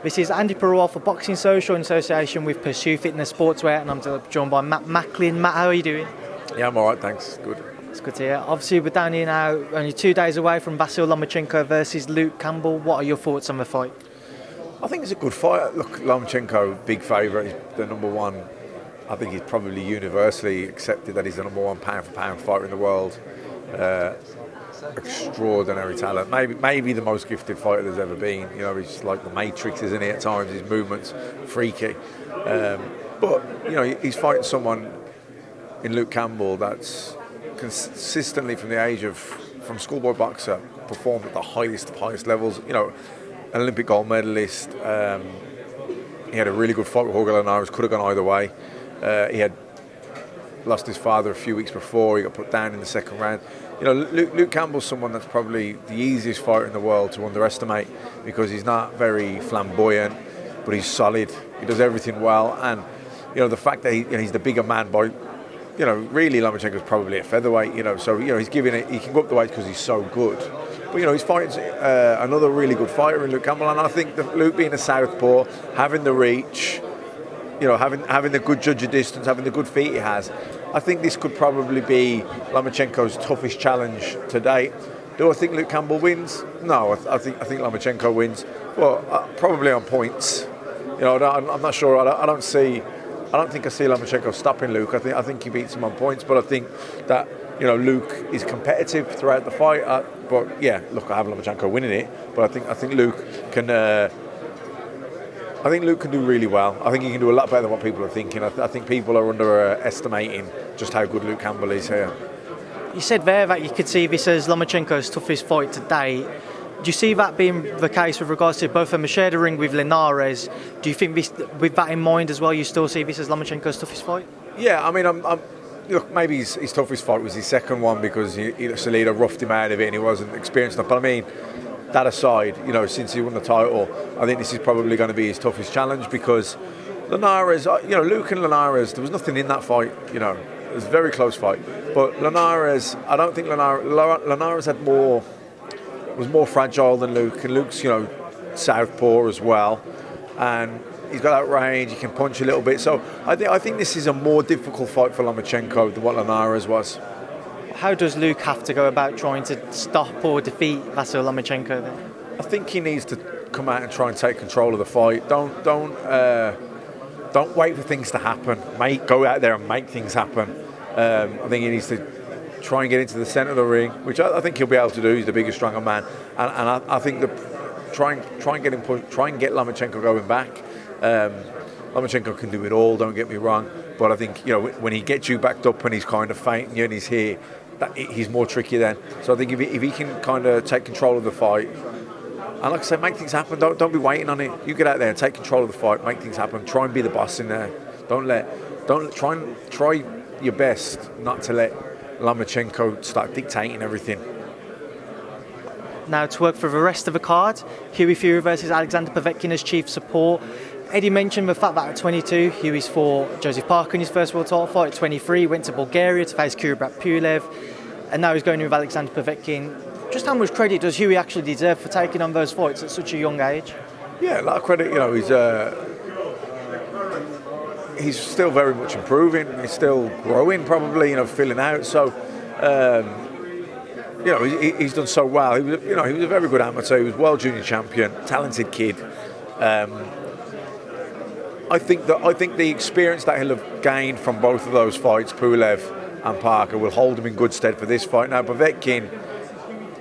This is Andi Purewal for Boxing Social in association with Pursue Fitness Sportswear, and I'm joined by Matt Macklin. Matt, how are you doing? Yeah, I'm all right, thanks. Good. It's good to hear. Obviously, we're down here now, only 2 days away from Vasyl Lomachenko versus Luke Campbell. What are your thoughts on the fight? I think it's a good fight. Look, Lomachenko, big favourite. He's the number one. I think he's probably universally accepted that he's the number one pound-for-pound fighter in the world. Extraordinary talent. Maybe the most gifted fighter there's ever been. You know, he's like the Matrix, isn't he? At times, his movements freaky. But you know, he's fighting someone in Luke Campbell that's consistently from schoolboy boxer performed at the highest of highest levels. You know, an Olympic gold medalist. He had a really good fight with Jorge Linares. Could have gone either way. He had lost his father a few weeks before. He got put down in the second round. You know, Luke Campbell's someone that's probably the easiest fighter in the world to underestimate because he's not very flamboyant, but he's solid. He does everything well, and you know the fact that he's the bigger man by, you know, really Lomachenko's probably a featherweight. You know, so you know he's giving it. He can go up the weight because he's so good. But you know he's fighting another really good fighter in Luke Campbell, and I think that Luke being a southpaw, having the reach, you know, having the good judge of distance, having the good feet he has, I think this could probably be Lomachenko's toughest challenge to date. Do I think Luke Campbell wins? No, I think Lomachenko wins. Well, probably on points. You know, I'm not sure. I don't think I see Lomachenko stopping Luke. I think he beats him on points, but I think that, you know, Luke is competitive throughout the fight. But yeah, look, I have Lomachenko winning it, but I think Luke can. I think Luke can do really well. I think he can do a lot better than what people are thinking. I think people are underestimating just how good Luke Campbell is here. You said there that you could see this as Lomachenko's toughest fight to date. Do you see that being the case with regards to both of them share the ring with Linares? Do you think this, with that in mind as well, you still see this as Lomachenko's toughest fight? Yeah, I mean, look, maybe his toughest fight was his second one because Salida roughed him out of it and he wasn't experienced enough. But I mean, that aside, you know, since he won the title, I think this is probably going to be his toughest challenge because Linares, you know, Luke and Linares, there was nothing in that fight, you know. It was a very close fight. But Linares, I don't think Linares was more fragile than Luke. And Luke's, you know, southpaw as well. And he's got that range, he can punch a little bit. So I think this is a more difficult fight for Lomachenko than what Linares was. How does Luke have to go about trying to stop or defeat Vasyl Lomachenko then? I think he needs to come out and try and take control of the fight. Don't wait for things to happen. Go out there and make things happen. I think he needs to try and get into the centre of the ring, which I think he'll be able to do. He's the bigger, stronger man, and I think try and get him pushed, try and get Lomachenko going back. Lomachenko can do it all. Don't get me wrong, but I think, you know, when he gets you backed up and he's kind of fainting you and he's here, he's more tricky then. So I think if he can kind of take control of the fight, and like I said, make things happen. Don't be waiting on it. You get out there and take control of the fight, make things happen. Try and be the boss in there. Try your best not to let Lomachenko start dictating everything. Now to work for the rest of the card, Hughie Fury versus Alexander Povetkin as chief support. Eddie mentioned the fact that at 22, Hughie's fought Joseph Parker in his first world title fight. At 23, went to Bulgaria to face Purewal, and now he's going in with Alexander Povetkin. Just how much credit does Hughie actually deserve for taking on those fights at such a young age? Yeah, a lot of credit. You know, he's still very much improving. He's still growing, probably. You know, filling out. So, you know, he's done so well. He was a very good amateur. He was world junior champion, talented kid. I think the experience that he'll have gained from both of those fights, Purewal and Parker, will hold him in good stead for this fight. Now, Povetkin,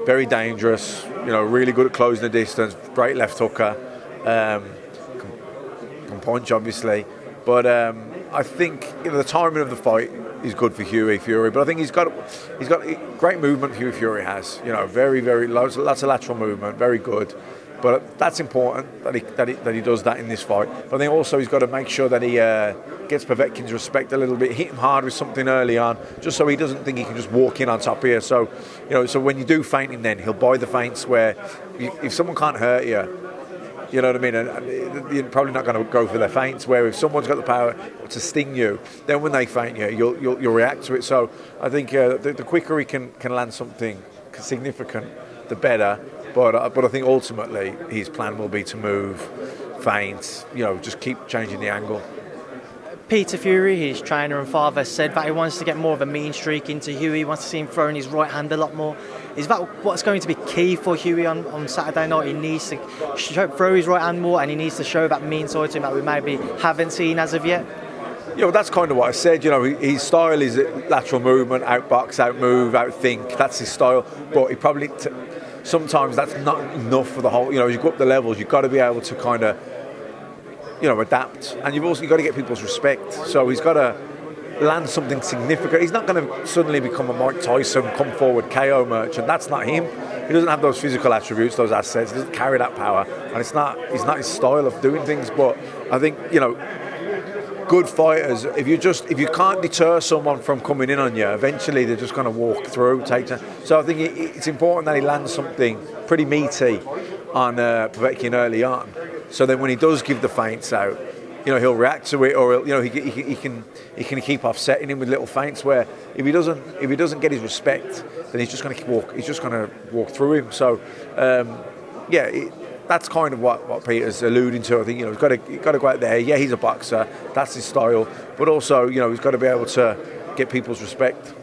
very dangerous, you know, really good at closing the distance, great left hooker, can punch obviously, but I think, you know, the timing of the fight is good for Hughie Fury, but I think he's got great movement. Hughie Fury has, you know, very lots of lateral movement, very good. But that's important that he does that in this fight. But I think also he's got to make sure that he gets Povetkin's respect a little bit, hit him hard with something early on, just so he doesn't think he can just walk in on top here. So, you know, so when you do feint him, then he'll buy the feints where if someone can't hurt you, you know what I mean, and you're probably not going to go for their feints. Where if someone's got the power to sting you, then when they feint you, you'll react to it. So I think the quicker he can land something significant, the better. But I think ultimately his plan will be to move feints, just keep changing the angle. Peter Fury, his trainer and father, said that he wants to get more of a mean streak into Hughie. He wants to see him throwing his right hand a lot more. Is that what's going to be key for Hughie on Saturday night? He needs to throw his right hand more, and he needs to show that mean side to him that we maybe haven't seen as of yet. Yeah, well, that's kind of what I said. His style is lateral movement, outbox, outmove, outthink. That's his style. But he probably sometimes that's not enough for the whole. As you go up the levels, you've got to be able to kind of adapt, and you've also got to get people's respect. So he's got to land something significant. He's not going to suddenly become a Mike Tyson, come forward KO merchant. That's not him. He doesn't have those physical attributes, those assets. He doesn't carry that power, and it's not his style of doing things. But I think good fighters, if you can't deter someone from coming in on you, eventually they're just going to walk through, take time. So I think it's important that he lands something pretty meaty on Povetkin early on. So then when he does give the feints out, he'll react to it, or he can keep offsetting him with little feints. Where if he doesn't get his respect, then he's just going to walk through him. So that's kind of what Peter's alluding to. I think he's got to go out there. Yeah, he's a boxer. That's his style. But also he's got to be able to get people's respect.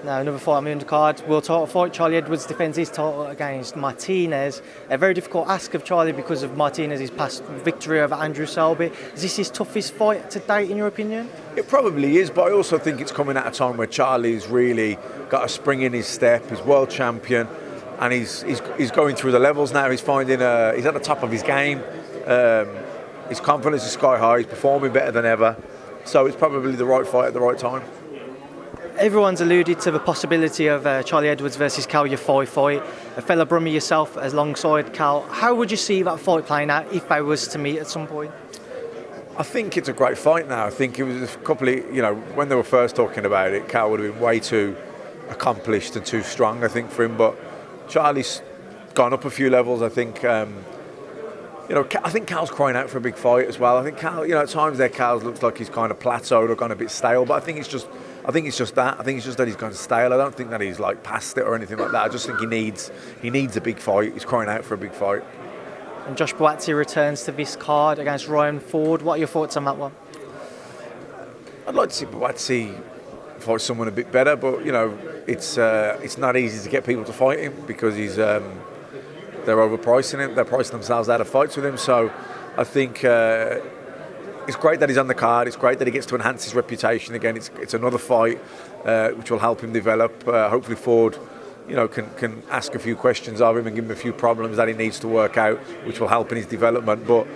Now, another fight on the undercard, world title fight. Charlie Edwards defends his title against Martinez. A very difficult ask of Charlie because of Martinez's past victory over Andrew Selby. Is this his toughest fight to date, in your opinion? It probably is, but I also think it's coming at a time where Charlie's really got a spring in his step. He's world champion, and he's going through the levels now. He's finding he's at the top of his game. His confidence is sky high. He's performing better than ever. So it's probably the right fight at the right time. Everyone's alluded to the possibility of Charlie Edwards versus Cal Yafai fight. A fellow Brummy yourself alongside Cal. How would you see that fight playing out if they was to meet at some point? I think it's a great fight now. I think it was a couple of, when they were first talking about it, Cal would have been way too accomplished and too strong, I think, for him. But Charlie's gone up a few levels. I think, I think Cal's crying out for a big fight as well. I think Cal, at times there, Cal looks like he's kind of plateaued or gone a bit stale. But I think it's just that. I think it's just that he's gone stale. I don't think that he's past it or anything like that. I just think he needs a big fight. He's crying out for a big fight. And Yarde-Buatsi returns to this card against Ryan Ford. What are your thoughts on that one? I'd like to see Buatsi fight someone a bit better, but it's not easy to get people to fight him because they're overpricing him. They're pricing themselves out of fights with him. So I think it's great that he's on the card. It's great that he gets to enhance his reputation again. It's another fight which will help him develop. Hopefully Ford, can ask a few questions of him and give him a few problems that he needs to work out, which will help in his development. But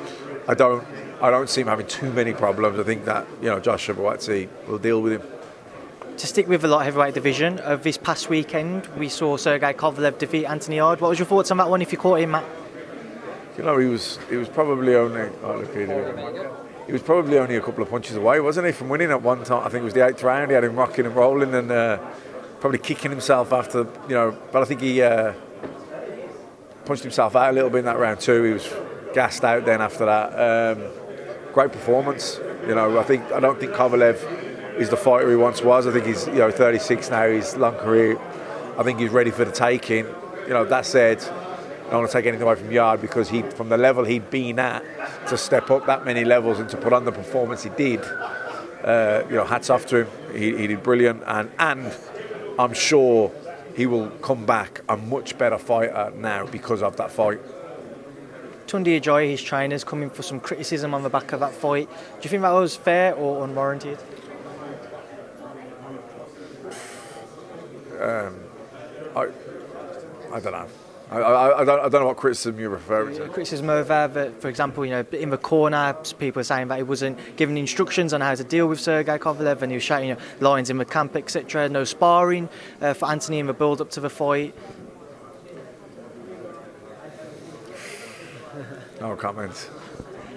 I don't see him having too many problems. I think that Yarde-Buatsi will deal with him. To stick with the light heavyweight division, of this past weekend we saw Sergey Kovalev defeat Anthony Yarde. What was your thoughts on that one if you caught him, Matt? He was probably only he was probably only a couple of punches away, wasn't he, from winning at one time. I think it was the 8th round. He had him rocking and rolling and probably kicking himself after, but I think he punched himself out a little bit in that round too. He was gassed out then after that. Great performance. I don't think Kovalev is the fighter he once was. I think he's 36 now. He's long career. I think he's ready for the taking. That said, I don't want to take anything away from Yarde because from the level he'd been at to step up that many levels and to put on the performance he did, hats off to him. He did brilliant, and I'm sure he will come back a much better fighter now because of that fight. Tunde Ajayi, his trainers, coming for some criticism on the back of that fight. Do you think that was fair or unwarranted? I don't know. I don't know what criticism you're referring to. Criticism over, for example, in the corner, people are saying that he wasn't given instructions on how to deal with Sergey Kovalev, and he was shouting lines in the camp, etc. No sparring for Anthony in the build-up to the fight. No comments.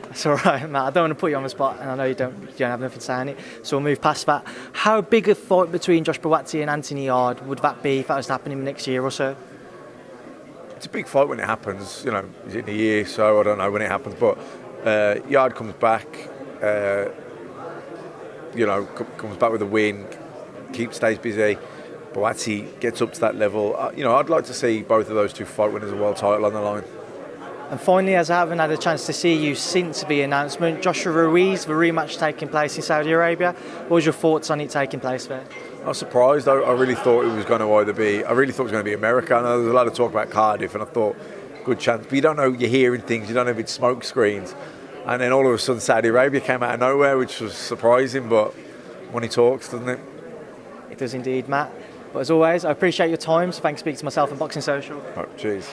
That's all right, Matt. I don't want to put you on the spot, and I know you don't have nothing to say on it, so we'll move past that. How big a fight between Yarde-Buatsi and Anthony Yarde would that be if that was to happen in the next year or so? It's a big fight when it happens. Is it in a year? So I don't know when it happens, but Yarde comes back. Comes back with a win. Stays busy. Buatsi gets up to that level. I'd like to see both of those two fight winners a world title on the line. And finally, as I haven't had a chance to see you since the announcement, Joshua Ruiz, the rematch taking place in Saudi Arabia. What was your thoughts on it taking place there? I was surprised. I really thought it was going to either be. I really thought it was going to be America. I know there was a lot of talk about Cardiff, and I thought good chance. But you don't know. You're hearing things. You don't know if it's smoke screens. And then all of a sudden, Saudi Arabia came out of nowhere, which was surprising. But money talks, doesn't it? It does indeed, Matt. But as always, I appreciate your time. So thanks for speaking to myself and Boxing Social. Right, cheers.